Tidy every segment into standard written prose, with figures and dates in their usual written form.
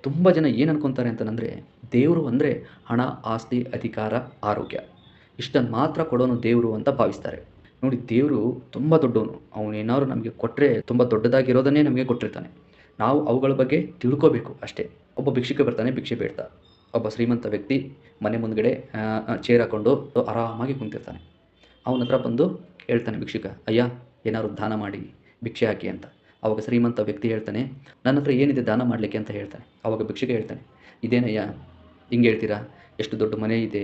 ತುಂಬ ಜನ ಏನು ಅನ್ಕೊತಾರೆ ಅಂತಂದರೆ ದೇವರು ಅಂದರೆ ಹಣ, ಆಸ್ತಿ, ಅಧಿಕಾರ, ಆರೋಗ್ಯ ಇಷ್ಟನ್ನು ಮಾತ್ರ ಕೊಡೋನು ದೇವರು ಅಂತ ಭಾವಿಸ್ತಾರೆ. ನೋಡಿ ದೇವರು ತುಂಬ ದೊಡ್ಡವನು. ಅವನೇನಾದ್ರು ನಮಗೆ ಕೊಟ್ಟರೆ ತುಂಬ ದೊಡ್ಡದಾಗಿರೋದನ್ನೇ ನಮಗೆ ಕೊಟ್ಟಿರ್ತಾನೆ. ನಾವು ಅವುಗಳ ಬಗ್ಗೆ ತಿಳ್ಕೋಬೇಕು ಅಷ್ಟೇ. ಒಬ್ಬ ಭಿಕ್ಷುಕ ಬರ್ತಾನೆ ಭಿಕ್ಷೆ ಬೇಡ್ತಾ. ಒಬ್ಬ ಶ್ರೀಮಂತ ವ್ಯಕ್ತಿ ಮನೆ ಮುಂದ್ಗಡೆ ಚೇರ್ ಹಾಕ್ಕೊಂಡು ಆರಾಮಾಗಿ ಕುಂತಿರ್ತಾನೆ. ಅವನ ಹತ್ರ ಬಂದು ಹೇಳ್ತಾನೆ ಭಿಕ್ಷುಕ, ಅಯ್ಯ ಏನಾದ್ರು ದಾನ ಮಾಡಿ ಭಿಕ್ಷೆ ಹಾಕಿ ಅಂತ. ಆವಾಗ ಶ್ರೀಮಂತ ವ್ಯಕ್ತಿ ಹೇಳ್ತಾನೆ, ನನ್ನ ಹತ್ರ ಏನಿದೆ ದಾನ ಮಾಡಲಿಕ್ಕೆ ಅಂತ ಹೇಳ್ತಾನೆ. ಆವಾಗ ಭಿಕ್ಷುಕ ಹೇಳ್ತಾನೆ, ಇದೇನಯ್ಯ ಹಿಂಗೆ ಹೇಳ್ತೀರಾ? ಎಷ್ಟು ದೊಡ್ಡ ಮನೆ ಇದೆ,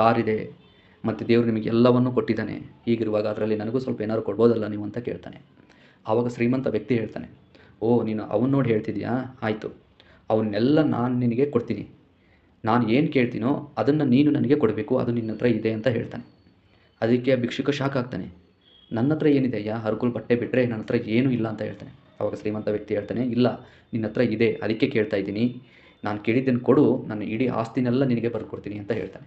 ಕಾರಿದೆ, ಮತ್ತು ದೇವರು ನಿಮಗೆ ಎಲ್ಲವನ್ನೂ ಕೊಟ್ಟಿದ್ದಾನೆ. ಹೀಗಿರುವಾಗ ಅದರಲ್ಲಿ ನನಗೂ ಸ್ವಲ್ಪ ಏನಾದ್ರು ಕೊಡ್ಬೋದಲ್ಲ ನೀವು ಅಂತ ಕೇಳ್ತಾನೆ. ಆವಾಗ ಶ್ರೀಮಂತ ವ್ಯಕ್ತಿ ಹೇಳ್ತಾನೆ, ಓ ನೀನು ಅವನ್ನ ನೋಡಿ ಹೇಳ್ತಿದ್ಯಾ? ಆಯಿತು, ಅವನ್ನೆಲ್ಲ ನಾನು ನಿನಗೆ ಕೊಡ್ತೀನಿ. ನಾನು ಏನು ಕೇಳ್ತೀನೋ ಅದನ್ನು ನೀನು ನನಗೆ ಕೊಡಬೇಕು, ಅದು ನಿನ್ನ ಹತ್ರ ಇದೆ ಅಂತ ಹೇಳ್ತಾನೆ. ಅದಕ್ಕೆ ಆ ಭಿಕ್ಷುಕ ಶಾಕ್ ಆಗ್ತಾನೆ. ನನ್ನ ಹತ್ರ ಏನಿದೆ ಅಯ್ಯ, ಹರಕುಲ್ ಬಟ್ಟೆ ಬಿಟ್ಟರೆ ನನ್ನ ಹತ್ರ ಏನೂ ಇಲ್ಲ ಅಂತ ಹೇಳ್ತಾನೆ. ಆವಾಗ ಶ್ರೀಮಂತ ವ್ಯಕ್ತಿ ಹೇಳ್ತಾನೆ, ಇಲ್ಲ ನಿನ್ನ ಹತ್ರ ಇದೆ, ಅದಕ್ಕೆ ಕೇಳ್ತಾ ಇದ್ದೀನಿ. ನಾನು ಕೇಳಿದ್ದನ್ನು ಕೊಡು, ನನ್ನ ಇಡೀ ಆಸ್ತಿನೆಲ್ಲ ನಿನಗೆ ಬರ್ಕೊಡ್ತೀನಿ ಅಂತ ಹೇಳ್ತಾನೆ.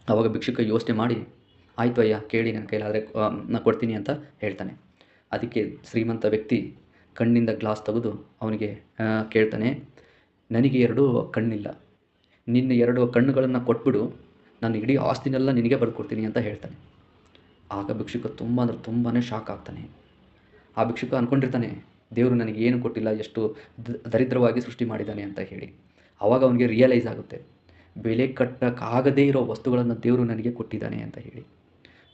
ಆವಾಗ ಭಿಕ್ಷುಕ ಯೋಚನೆ ಮಾಡಿ, ಆಯಿತು ಅಯ್ಯ ಕೇಳಿ, ನನ್ನ ಕೈಲಾದರೆ ನಾನು ಕೊಡ್ತೀನಿ ಅಂತ ಹೇಳ್ತಾನೆ. ಅದಕ್ಕೆ ಶ್ರೀಮಂತ ವ್ಯಕ್ತಿ ಕಣ್ಣಿಂದ ಗ್ಲಾಸ್ ತೆಗೆದು ಅವನಿಗೆ ಕೇಳ್ತಾನೆ, ನನಗೆ 2 ಕಣ್ಣಿಲ್ಲ, ನಿನ್ನ 2 ಕಣ್ಣುಗಳನ್ನು ಕೊಟ್ಬಿಡು, ನಾನು ಇಡೀ ಆಸ್ತಿನೆಲ್ಲ ನಿನಗೆ ಬರ್ಕೊಡ್ತೀನಿ ಅಂತ ಹೇಳ್ತಾನೆ. ಆಗ ಭಿಕ್ಷುಕ ತುಂಬ ಅಂದರೆ ತುಂಬಾ ಶಾಕ್ ಆಗ್ತಾನೆ. ಆ ಭಿಕ್ಷುಕ ಅಂದ್ಕೊಂಡಿರ್ತಾನೆ, ದೇವರು ನನಗೆ ಏನು ಕೊಟ್ಟಿಲ್ಲ, ಎಷ್ಟು ದರಿದ್ರವಾಗಿ ಸೃಷ್ಟಿ ಮಾಡಿದ್ದಾನೆ ಅಂತ ಹೇಳಿ. ಆವಾಗ ಅವನಿಗೆ ರಿಯಲೈಸ್ ಆಗುತ್ತೆ, ಬೆಲೆ ಕಟ್ಟಕ್ಕಾಗದೇ ಇರೋ ವಸ್ತುಗಳನ್ನು ದೇವರು ನನಗೆ ಕೊಟ್ಟಿದ್ದಾನೆ ಅಂತ ಹೇಳಿ.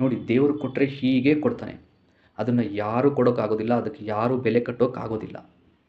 ನೋಡಿ ದೇವರು ಕೊಟ್ಟರೆ ಹೀಗೆ ಕೊಡ್ತಾನೆ, ಅದನ್ನು ಯಾರೂ ಕೊಡೋಕ್ಕಾಗೋದಿಲ್ಲ, ಅದಕ್ಕೆ ಯಾರೂ ಬೆಲೆ ಕಟ್ಟೋಕ್ಕಾಗೋದಿಲ್ಲ.